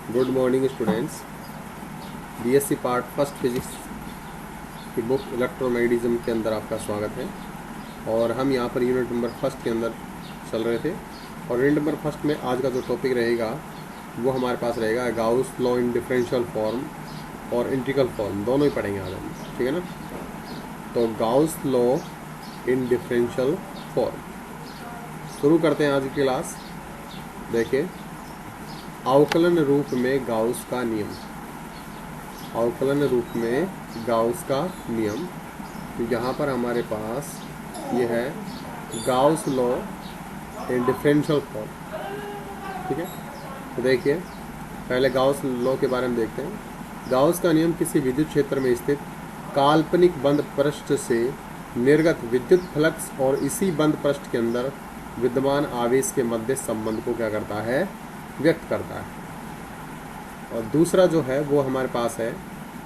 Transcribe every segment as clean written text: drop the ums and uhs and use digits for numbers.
Good morning students. BSc part first physics की book electromagnetism के अंदर आपका स्वागत है। और हम यहाँ पर यूनिट नंबर फर्स्ट के अंदर चल रहे थे। और यूनिट नंबर फर्स्ट में आज का जो टॉपिक रहेगा वो हमारे पास रहेगा Gauss law in differential form और इंटीग्रल फॉर्म, दोनों ही पढ़ेंगे आज हम, ठीक है ना। तो Gauss law in differential form शुरू करते हैं आज की क्लास। देखिए, अवकलन रूप में गाउस का नियम। अवकलन रूप में गाउस का नियम, तो यहाँ पर हमारे पास ये है Gauss law in differential form, ठीक है। तो देखिए, पहले गाउस लॉ के बारे में देखते हैं। गाउस का नियम किसी विद्युत क्षेत्र में स्थित काल्पनिक बंद पृष्ठ से निर्गत विद्युत फ्लक्स और इसी बंद पृष्ठ के अंदर विद्यमान आवेश के मध्य संबंध को क्या करता है, व्यक्त करता है। और दूसरा जो है वो हमारे पास है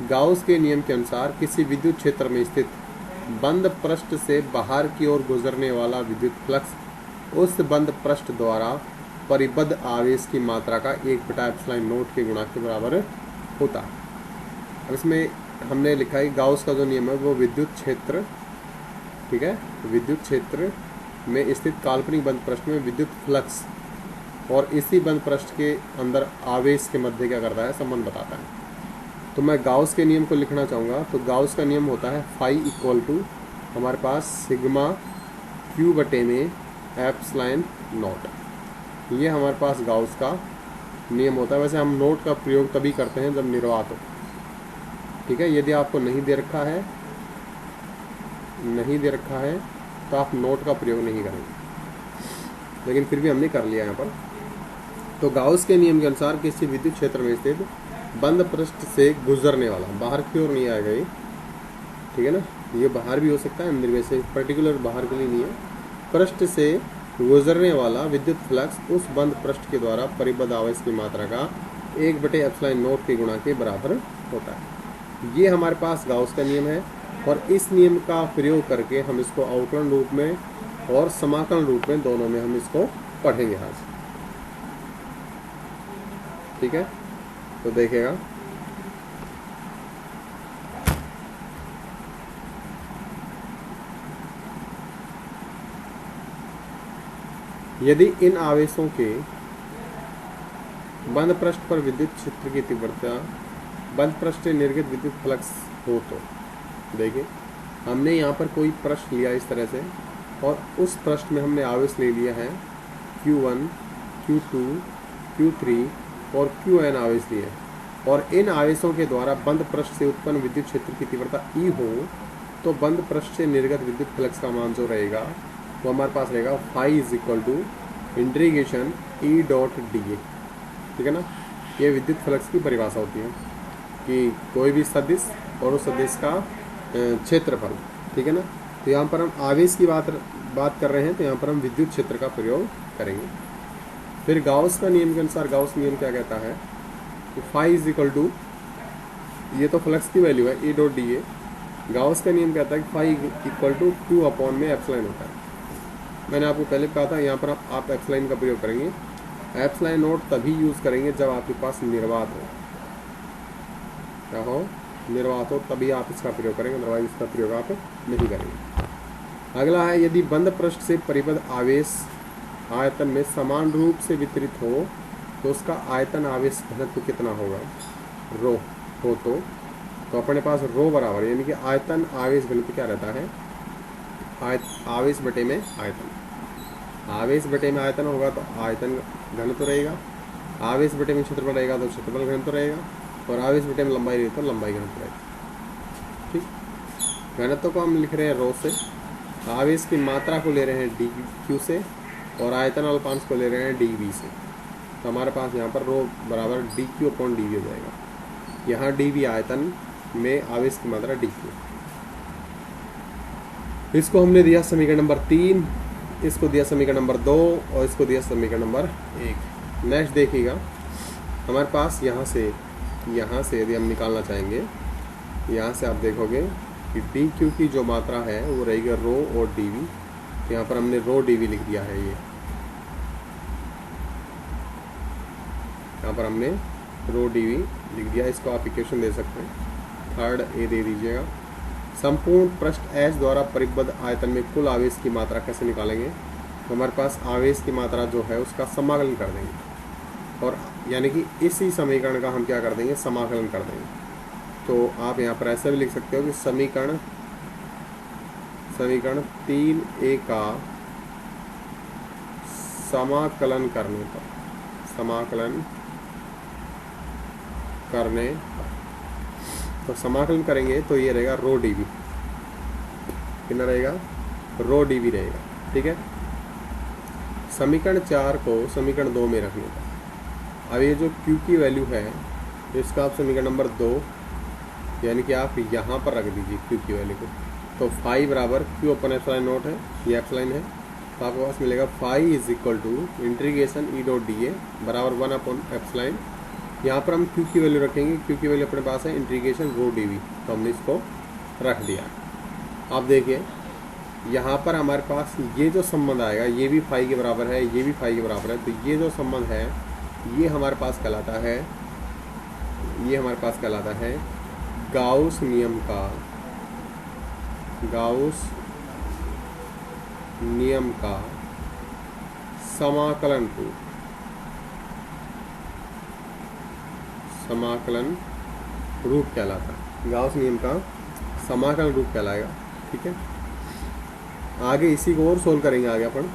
गाउस के नियम के अनुसार किसी विद्युत क्षेत्र में स्थित बंद पृष्ठ से बाहर की ओर गुजरने वाला विद्युत फ्लक्स उस बंद पृष्ठ द्वारा परिबद्ध आवेश की मात्रा का 1/ε0 के गुणक के बराबर होता है। अब इसमें हमने लिखा है गाउस का जो नियम है वो विद्युत क्षेत्र, ठीक है, विद्युत क्षेत्र में स्थित काल्पनिक बंद पृष्ठ में विद्युत फ्लक्स और इसी बंद पृष्ठ के अंदर आवेश के मध्य क्या करता है, संबंध बताता है। तो मैं गाउस के नियम को लिखना चाहूँगा। तो गाउस का नियम होता है फाई इक्वल टू हमारे पास सिग्मा क्यू बटे में एप्सिलॉन नॉट। ये हमारे पास गाउस का नियम होता है। वैसे हम नोट का प्रयोग तभी करते हैं जब निर्वात हो, ठीक है। यदि आपको नहीं दे रखा है तो आप नोट का प्रयोग नहीं करेंगे, लेकिन फिर भी हमने कर लिया यहाँ पर। तो गाउस के नियम के अनुसार किसी विद्युत क्षेत्र में स्थित बंद पृष्ठ से गुजरने वाला, बाहर की ओर नहीं आएगा ये, ठीक है ना, ये बाहर भी हो सकता है, अंदर में से पर्टिकुलर बाहर के लिए नहीं है। पृष्ठ से गुजरने वाला विद्युत फ्लक्स उस बंद पृष्ठ के द्वारा परिबद्ध आवेश की मात्रा का 1/ε0 के गुणा के बराबर होता है। ये हमारे पास गाउस का नियम है। और इस नियम का प्रयोग करके हम इसको अवकलन रूप में और समाकलन रूप में, दोनों में हम इसको पढ़ेंगे आज, ठीक है। तो देखिएगा, यदि इन आवेशों के बंद पृष्ठ पर विद्युत क्षेत्र की तीव्रता बंद पृष्ठ से निर्गत विद्युत फ्लक्स हो, तो देखिए हमने यहाँ पर कोई पृष्ठ लिया इस तरह से, और उस पृष्ठ में हमने आवेश ले लिया है Q1, Q2, Q3 और Qn आवेश लिए, और इन आवेशों के द्वारा बंद पृष्ठ से उत्पन्न विद्युत क्षेत्र की तीव्रता E हो, तो बंद पृष्ठ से निर्गत विद्युत फ्लक्स का मान जो रहेगा वो हमारे पास रहेगा phi is equal to integration E.dA, ठीक है ना। ये विद्युत फ्लक्स की परिभाषा होती है कि कोई भी सदिश और उस सदिश का क्षेत्रफल, ठीक है ना। तो यहाँ पर हम आवेश की बात कर रहे हैं, तो यहाँ पर हम विद्युत क्षेत्र का प्रयोग करेंगे। फिर गाउस का नियम के अनुसार गाउस नियम क्या कहता है कि फाई इज इक्वल टू, ये तो फ्लक्स की वैल्यू है E.dA। गाउस का नियम कहता है कि फाई इक्वल टू 2 में एप्सिलॉन होता है। मैंने आपको पहले कहा था यहाँ पर आप एप्सिलॉन का प्रयोग करेंगे। एप्सिलॉन नोट तभी यूज़ करेंगे जब आपके पास निर्वात हो, क्या हो, निर्वात हो, तभी आप इसका प्रयोग करेंगे, अदरवाइज इसका प्रयोग आप नहीं करेंगे। अगला है, यदि बंद पृष्ठ से परिबद्ध आवेश आयतन में समान रूप से वितरित हो तो उसका आयतन आवेश घनत्व कितना होगा, रो हो। तो अपने पास रो बराबर, यानी कि आयतन आवेश घनत्व क्या रहता है, आवेश बटे में आयतन। आवेश बटे में आयतन होगा तो आयतन घनत्व रहेगा, आवेश बटे में क्षेत्रफल रहेगा तो क्षेत्रफल घनत्व रहेगा, और आवेश बटे में लंबाई रहेगी तो लंबाई घनत्व रहेगी, ठीक। घनत्व को हम लिख रहे हैं रो से, आवेश की मात्रा को ले रहे हैं dq से, और आयतन अल्पांश को ले रहे हैं dv से। तो हमारे पास यहाँ पर रो बराबर dq/dv हो जाएगा। यहाँ dv आयतन में आवेश की मात्रा dq। इसको हमने दिया समीकरण नंबर 3, इसको दिया समीकरण नंबर 2, और इसको दिया समीकरण नंबर 1। नेक्स्ट देखिएगा, हमारे पास यहाँ से यदि हम निकालना चाहेंगे, यहाँ से आप देखोगे कि dq की जो मात्रा है वो रहेगी रो और dv। यहाँ पर हमने रो dv लिख दिया है। ये यहाँ पर हमने रो डी वी लिख दिया, इसको आप इक्वेशन दे सकते हैं। थर्ड ए दे दीजिएगा। संपूर्ण पृष्ठ एच द्वारा परिबद्ध आयतन में कुल आवेश की मात्रा कैसे निकालेंगे? तो हमारे पास आवेश की मात्रा जो है उसका समाकलन कर देंगे, और यानी कि इसी समीकरण का हम क्या कर देंगे, समाकलन कर देंगे। तो आप यहाँ पर ऐसे भी लिख सकते हो कि समीकरण 3A का समाकलन करने पर तो समाकलन करेंगे तो ये रहेगा रो डी वी, कितना रहेगा, रो डी वी रहेगा। ठीक है, समीकरण 4 को समीकरण 2 में रखने पर अब ये जो Q की वैल्यू है इसका आप समीकरण नंबर 2 यानी कि आप यहाँ पर रख दीजिए Q की वैल्यू को। तो फाई बराबर Q अपन एप्सिलॉन नॉट है, ये एप्सिलॉन है, तो आपके पास मिलेगा phi is equal to integration E dot D A बराबर 1 अपॉन एप्सिलॉन। यहाँ पर हम Q की वैल्यू रखेंगे, Q की वैल्यू अपने पास है इंटीग्रेशन रो डी वी, तो हमने इसको रख दिया। आप देखिए यहाँ पर हमारे पास ये जो संबंध आएगा ये भी फाई के बराबर है, ये भी फाई के बराबर है, तो ये जो संबंध है ये हमारे पास कहलाता है, ये हमारे पास कहलाता है गाउस नियम का समाकलन रूप कहलाता है, गाउस नियम का समाकलन रूप कहलाएगा। ठीक है, आगे इसी को और सोल्व करेंगे आगे अपन।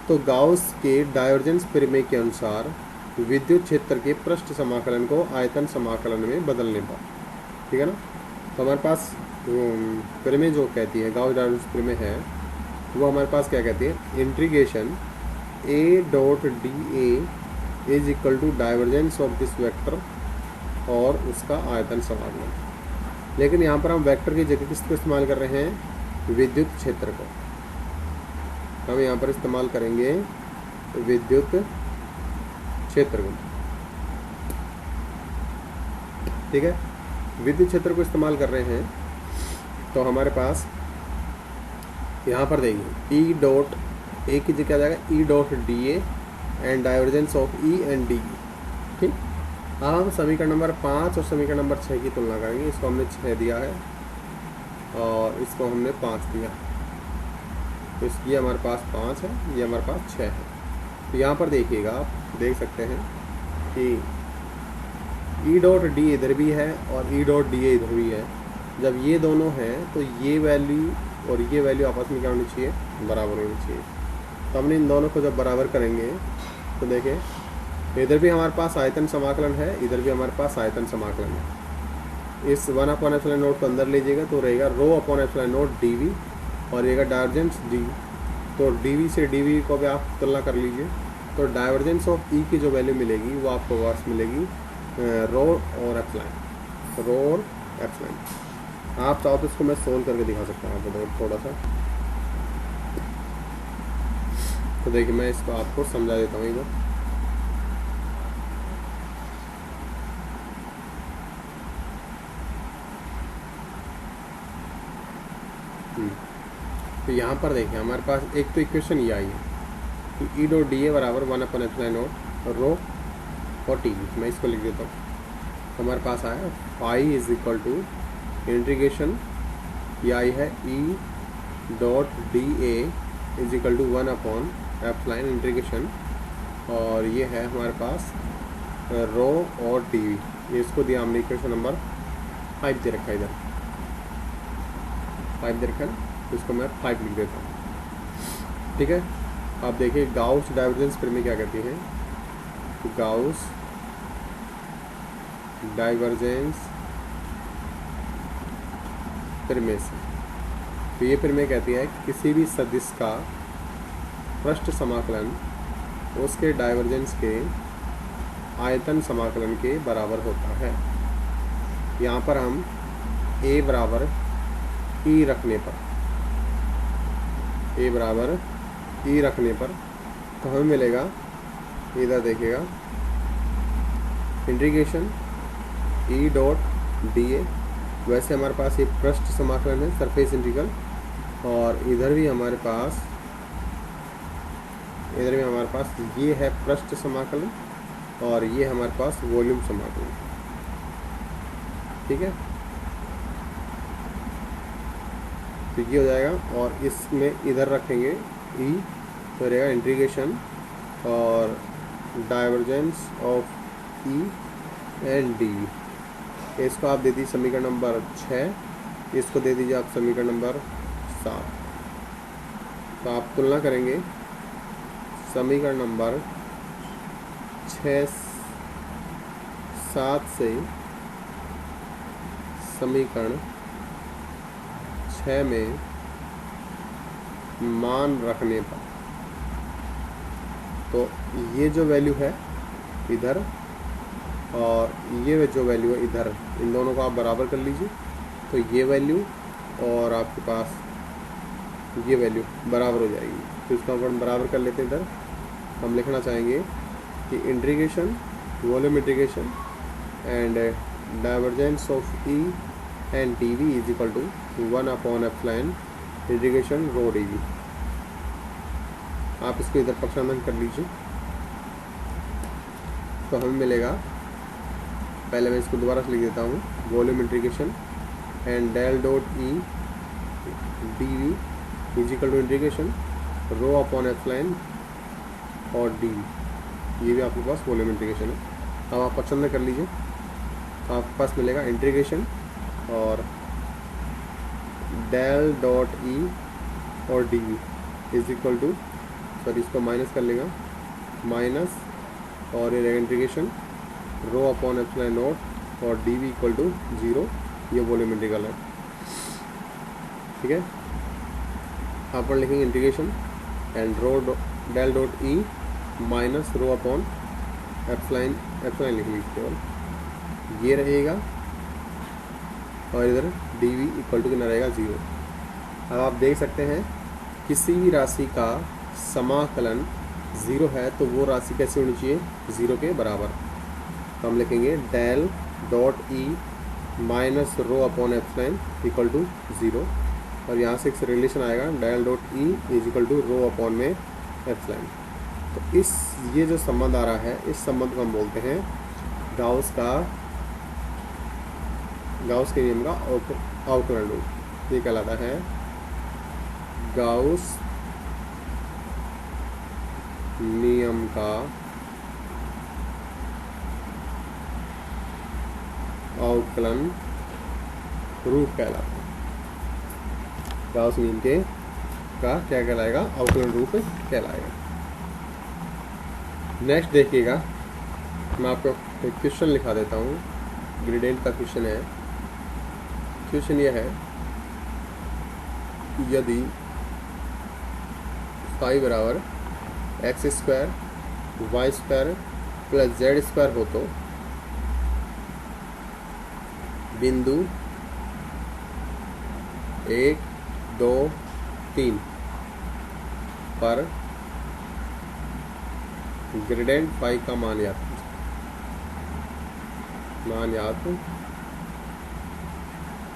तो गाउस के डाइवर्जेंस प्रमेय के अनुसार विद्युत क्षेत्र के पृष्ठ समाकलन को आयतन समाकलन में बदलने पर, ठीक है ना, तो हमारे पास प्रमेय जो कहती है, गाउस डाइवर्जेंस प्रमेय है, वो हमारे पास क्या कहती है, integration A dot D A is equal to divergence of this vector और उसका आयतन समाकलन। लेकिन यहाँ पर हम वेक्टर की जगह किसको इस्तेमाल कर रहे हैं, विद्युत क्षेत्र को। हम यहाँ पर इस्तेमाल करेंगे विद्युत क्षेत्र को। ठीक है, विद्युत क्षेत्र को इस्तेमाल कर रहे हैं, तो हमारे पास यहाँ पर देंगे ई डॉट ए की जगह क्या जाएगा, ई dot D A and divergence of E and D. ठीक, अब हम समीकरण नंबर 5 और समीकरण नंबर 6 की तुलना करेंगे। इसको हमने 6 दिया है और इसको हमने 5 दिया, तो ये हमारे पास 5 है, ये हमारे पास 6 है। तो यहाँ पर देखिएगा, आप देख सकते हैं कि ई डॉट डी इधर भी है और ई डॉट डी ए इधर भी है। जब ये दोनों हैं तो ये वैल्यू और ये वैल्यू आपस में क्या होनी चाहिए, बराबर होनी चाहिए। तो हमने इन दोनों को जब बराबर करेंगे तो देखें, इधर भी हमारे पास आयतन समाकलन है, इधर भी हमारे पास आयतन समाकलन है। इस 1 अपॉन एप्सिलॉन नोट को अंदर लीजिएगा तो रहेगा rho upon epsilon naught D V, और रहेगा डाइवर्जेंस डी। तो डी वी से डी वी को भी आप तुलना कर लीजिए, तो डाइवर्जेंस ऑफ ई की जो वैल्यू मिलेगी वो आपको पास मिलेगी रो और एप्सिलॉन, रो और एप्सिलॉन। आप चाहो तो इसको मैं सोल्व करके दिखा सकता हूँ आपको थोड़ा सा। तो देखिए मैं इसको आपको समझा देता हूँ इधर। तो यहाँ पर देखिए हमारे पास एक तो इक्वेशन ये आई है कि ई डॉट डी ए बराबर 1 अपॉन एप्सिलॉन नॉट रो और टी वी। मैं इसको लिख देता हूँ, तो हमारे पास आया phi is equal to integration, ये आई है E dot D A is equal to 1 upon epsilon integration, और ये है हमारे पास रो और टी वी। ये इसको दिया हमने इक्वेशन नंबर 5 दे रखा है, इधर 5 दे रखा है, तो इसको मैं 5 लिख देता हूँ। ठीक है, आप देखिए गाउस डाइवर्जेंस प्रमेय क्या कहती है, गाउस डाइवर्जेंस प्रमेय से, तो ये प्रमेय कहती है कि किसी भी सदिश का पृष्ठ समाकलन उसके डाइवर्जेंस के आयतन समाकलन के बराबर होता है। यहाँ पर हम a बराबर ई रखने पर, a बराबर ई रखने पर तो हमें मिलेगा, इधर देखिएगा इंटीग्रेशन ई डॉट डी ए। वैसे हमारे पास ये पृष्ठ समाकलन है, सरफेस इंटीग्रल, और इधर भी हमारे पास ये है पृष्ठ समाकलन, और ये हमारे पास वॉल्यूम समाकलन, ठीक है। तो ये हो जाएगा और इसमें इधर रखेंगे ई, तो रहेगा इंटीग्रेशन और divergence of E and D. इसको आप दे दीजिए समीकरण नंबर 6, इसको दे दीजिए आप समीकरण नंबर 7। तो आप तुलना करेंगे समीकरण नंबर 6 7 से समीकरण 6 में मान रखने पर, तो ये जो वैल्यू है इधर और ये जो वैल्यू है इधर, इन दोनों को आप बराबर कर लीजिए। तो ये वैल्यू और आपके पास ये वैल्यू बराबर हो जाएगी। तो इसको अपन बराबर कर लेते हैं। इधर हम लिखना चाहेंगे कि integration volume integration and divergence of E and T V is equal to 1/एप्सिलॉन इंटीग्रेशन रो डी वी। आप इसको इधर पक्षांतरण कर लीजिए तो हमें मिलेगा, पहले मैं इसको दोबारा से लिख देता हूँ, volume integration and del dot E D V is equal to integration rho upon epsilon और डी वी। ये भी आपके पास वॉल्यूम इंटीग्रेशन है। अब आप पक्षांतरण कर लीजिए तो आपके पास मिलेगा इंटीग्रेशन और डेल डॉट ई और D V is equal to, sorry इसको माइनस कर लेगा, माइनस और ये रहेगा integration rho upon epsilon naught और डी वी इक्वल टू 0। ये वॉल्यूम इंटीग्रल है, ठीक है। आप पर लिखेंगे integration and rho del dot E minus rho upon epsilon लिख लीजिए केवल, ये रहेगा और इधर डी वी इक्वल टू कितना रहेगा 0। अब आप देख सकते हैं किसी भी राशि का समाकलन 0 है तो वो राशि कैसे होनी चाहिए, 0 के बराबर। तो हम लिखेंगे del dot E minus rho upon epsilon equal to 0 और यहाँ से एक रिलेशन आएगा del dot E is equal to rho upon में एप्सिलॉन। तो इस ये जो संबंध आ रहा है, इस संबंध को हम बोलते हैं गाउस के नियम का अवकलन रूप। ये कहलाता है गाउस नियम का अवकलन रूप कहलाता है। गाउस नियम के का क्या कहलाएगा, अवकलन रूप कहलाएगा। नेक्स्ट देखिएगा, मैं आपको एक क्वेश्चन लिखा देता हूँ, ग्रेडियंट का क्वेश्चन है। क्वेश्चन यह है, यदि फाई बराबर X square Y square plus Z square हो तो बिंदु 1 2 3 पर ग्रेडियंट फाई का मान याद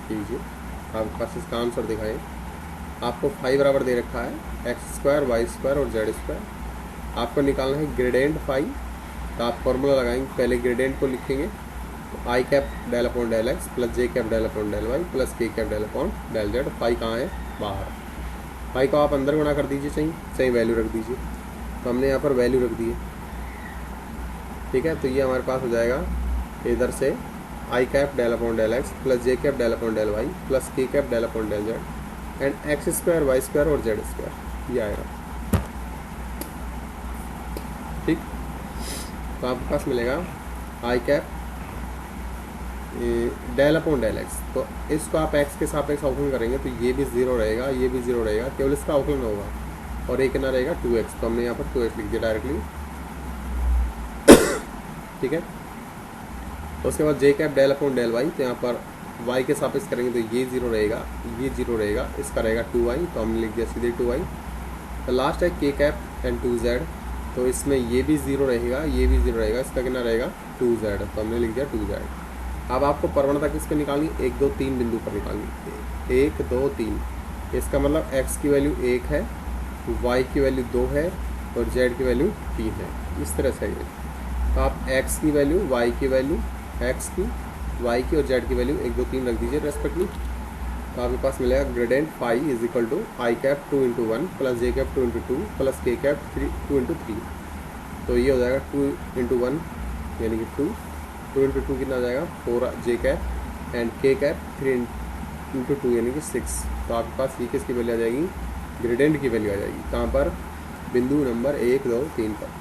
कीजिए। आपके पास इसका आंसर दिखाएं। आपको फाई बराबर दे रखा है एक्स स्क्वायर वाई स्क्वायर और जेड स्क्वायर। आपको निकालना है ग्रेडियंट फाई। तो आप फॉर्मूला लगाएंगे, पहले ग्रेडियंट को लिखेंगे तो I cap del upon del X plus J cap del upon del Y plus K cap del upon del Z. Phi कहाँ है, बाहर। फाई को आप अंदर गुणा कर दीजिए, सही वैल्यू रख दीजिए। तो हमने यहाँ पर वैल्यू रख दी है, ठीक है। तो ये हमारे पास हो जाएगा इधर से I cap del upon del X plus J cap del upon del Y plus K cap del upon del Z and X square Y square और जेड स्क्वायर, ये आएगा, ठीक। तो आपके पास मिलेगा I cap del upon del X. तो इसको आप एक्स के सापेक्ष अवकलन करेंगे तो ये भी 0 रहेगा, ये भी 0 रहेगा, केवल इसका अवकलन होगा और एक कितना रहेगा 2x। तो हमने यहाँ पर 2x लिख दिया डायरेक्टली, ठीक है। तो उसके बाद J cap del upon del Y, तो यहाँ पर y के सापेक्ष करेंगे तो ये 0 रहेगा, ये 0 रहेगा, इसका रहेगा 2y, तो हमने लिख दिया सीधे 2y। तो लास्ट है के कैप एंड 2z, तो इसमें ये भी 0 रहेगा, ये भी 0 रहेगा, इसका कितना रहेगा 2z, तो हमने लिख दिया 2z। अब आपको प्रवणता किस पे निकालनी, 1 2 3 बिंदु पर निकालनी, 1 2 3। इसका मतलब x की वैल्यू 1 है, y की वैल्यू 2 है और z की वैल्यू 3 है। इस तरह से ये आप x की वैल्यू, y की वैल्यू, x की, y की और z की वैल्यू 1 2 3 रख दीजिए रेस्पेक्टली। तो आपके पास मिलेगा gradient phi is equal to I cap 2 into 1 plus J cap 2 into 2 plus K cap 2 into 3। तो ये हो जाएगा 2 इंटू 1 यानी कि 2 इंटू 2 कितना आ जाएगा 4 जे कैप एंड के कैप 3 इंटू 2 यानी कि 6। तो आपके पास ये किसकी वैल्यू आ जाएगी, ग्रेडेंट की वैल्यू आ जाएगी। कहाँ पर, बिंदु नंबर 1 2 3 पर।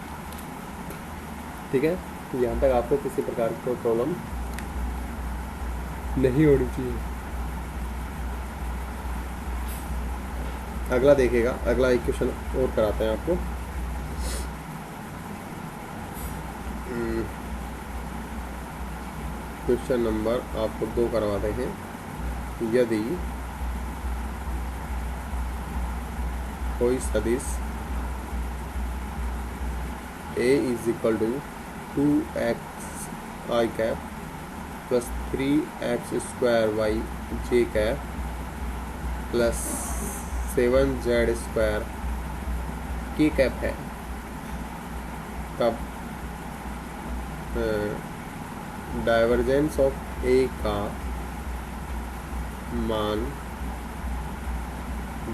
ठीक है, तो यहाँ तक आपको किसी प्रकार की कोई प्रॉब्लम नहीं होनी चाहिए। अगला देखिएगा, अगला एक क्वेश्चन और कराते हैं आपको। क्वेश्चन नंबर आपको 2 करवाते हैं। यदि कोई सदिश a is equal to 2x I cap plus 3x square Y J cap plus 7z square K cap है, तब डाइवर्जेंस ऑफ ए का मान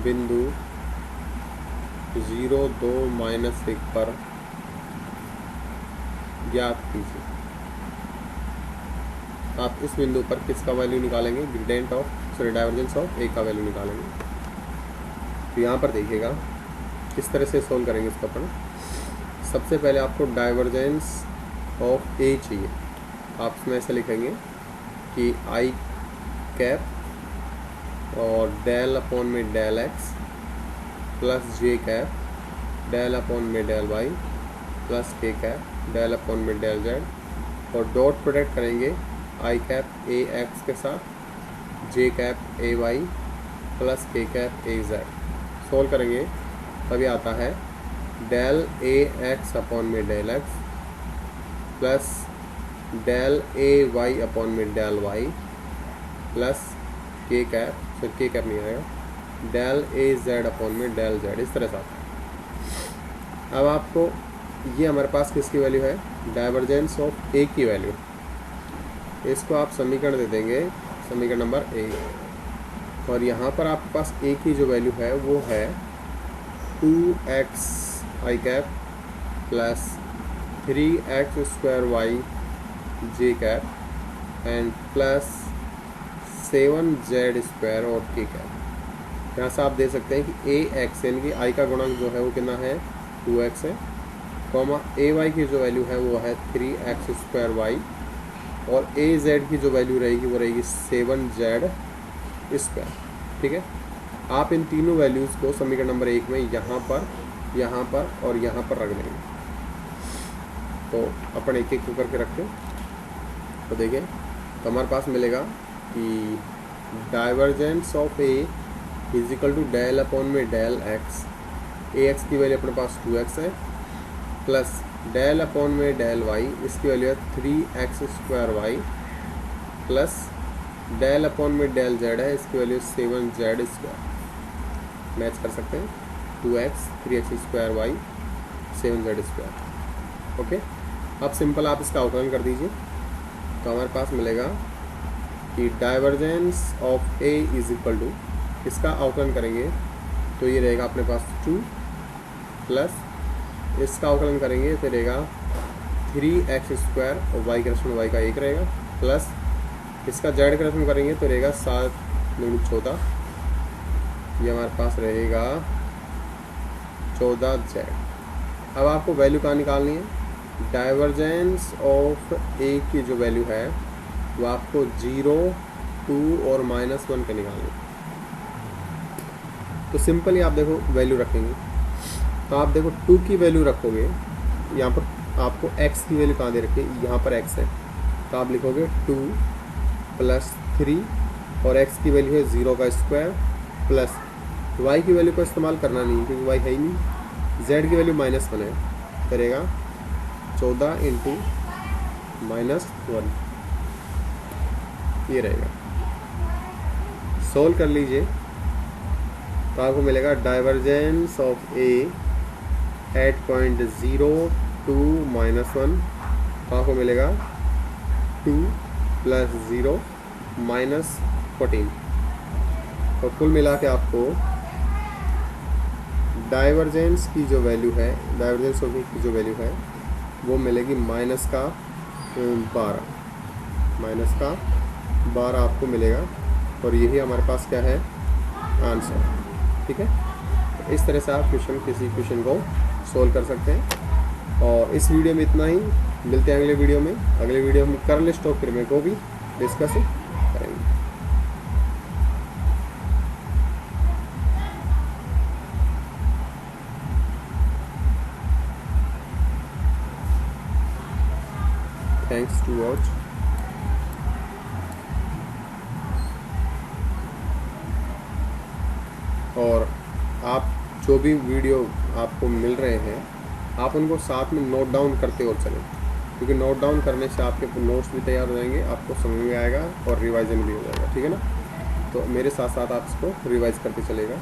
बिंदु 0 2 -1 पर ज्ञात कीजिए। आप इस बिंदु पर किसका वैल्यू निकालेंगे, ग्रेडिएंट ऑफ डाइवर्जेंस ऑफ ए का वैल्यू निकालेंगे। तो यहाँ पर देखिएगा किस तरह से सोल्व करेंगे इसका अपन। सबसे पहले आपको डाइवर्जेंस ऑफ ए चाहिए। आप इसमें ऐसे लिखेंगे कि आई कैप और डेल अपॉन में del X plus J cap del upon में del Y plus K cap del upon में डेल जेड और डॉट प्रोडक्ट करेंगे आई कैप ए एक्स के साथ जे cap A Y plus K cap A Z. Solve करेंगे तभी आता है डेल ए एक्स अपॉन में del X plus del A Y upon में del Y plus K cap, फिर के कैप नहीं आएगा, डेल ए जेड अपॉन में डेल जेड। इस तरह से आता है। अब आपको ये हमारे पास किसकी वैल्यू है, डाइवर्जेंस ऑफ ए की वैल्यू। इसको आप समीकरण दे देंगे, समीकरण नंबर 1। और यहाँ पर आपके पास ए की जो वैल्यू है वो है 2x I cap plus 3x square Y J cap and plus 7z square और के कैप। यहाँ से आप दे सकते हैं कि ए एक्स यानी कि आई का गुणांक जो है वो कितना है 2x है, कॉमा ए वाई की जो वैल्यू है वो है 3x स्क्वायर वाई और ए जेड की जो वैल्यू रहेगी वो रहेगी 7z स्क्वायर। ठीक है, आप इन तीनों वैल्यूज़ को समीकरण नंबर 1 में यहाँ पर और यहाँ पर रख देंगे। तो अपन एक एक करके रखते हैं। तो देखिए, तो हमारे पास मिलेगा कि divergence of A is equal to del upon में डेल एक्स। ए एक्स की वैल्यू अपने पास 2x है प्लस डेल अपॉन में डेल वाई, इसकी वैल्यू है 3x square y plus del upon में डेल जेड है, इसकी वैल्यू 7z स्क्वायर। मैच कर सकते हैं 2x 3x square y 7z square. Okay, अब सिंपल आप इसका आउटलाइन कर दीजिए। तो हमारे पास मिलेगा कि divergence of A is equal to, इसका आउटलाइन करेंगे तो ये रहेगा अपने पास 2 प्लस इसका आउटलाइन करेंगे तो रहेगा 3x स्क्वायर और वाई का रेशनल वाई का 1 रहेगा प्लस इसका जेड का रेशनल करेंगे तो रहेगा 7 × 14, ये हमारे पास रहेगा 14z। अब आपको वैल्यू कहाँ निकालनी है, डाइवर्जेंस ऑफ ए की जो वैल्यू है वो आपको 0 2 और -1 के निकालनी है। तो सिंपली आप देखो वैल्यू रखेंगे, तो आप देखो 2 की वैल्यू रखोगे, यहाँ पर आपको x की वैल्यू कहाँ दे रखी है, यहाँ पर x है, तो आप लिखोगे 2 प्लस 3 और x की वैल्यू है 0 का स्क्वायर प्लस y की वैल्यू को इस्तेमाल करना नहीं है क्योंकि y है ही नहीं, z की वैल्यू -1 है, करेगा 14 × -1, ये रहेगा। सोल्व कर लीजिए तो आपको मिलेगा divergence of A at point 0 2 -1 तो आपको मिलेगा 2 + 0 -14। तो कुल मिला के आपको डाइवर्जेंस की जो वैल्यू है, डाइवर्जेंस ऑफ की जो वैल्यू है वो मिलेगी -12 आपको मिलेगा। और यही हमारे पास क्या है, आंसर। ठीक है, तो इस तरह से आप किसी क्वेश्चन को सोल्व कर सकते हैं। और इस वीडियो में इतना ही, मिलते हैं अगले वीडियो में। अगले वीडियो में कर्ल स्टोक थ्योरम को भी डिस्कस करेंगे। Thanks to watch. और आप जो भी वीडियो आपको मिल रहे हैं, आप उनको साथ में नोट डाउन करते और चलें, क्योंकि नोट डाउन करने से आपके नोट्स भी तैयार हो जाएंगे, आपको समझ में आएगा और रिवाइजन भी हो जाएगा। ठीक है ना, तो मेरे साथ साथ आप इसको रिवाइज करते चलेगा।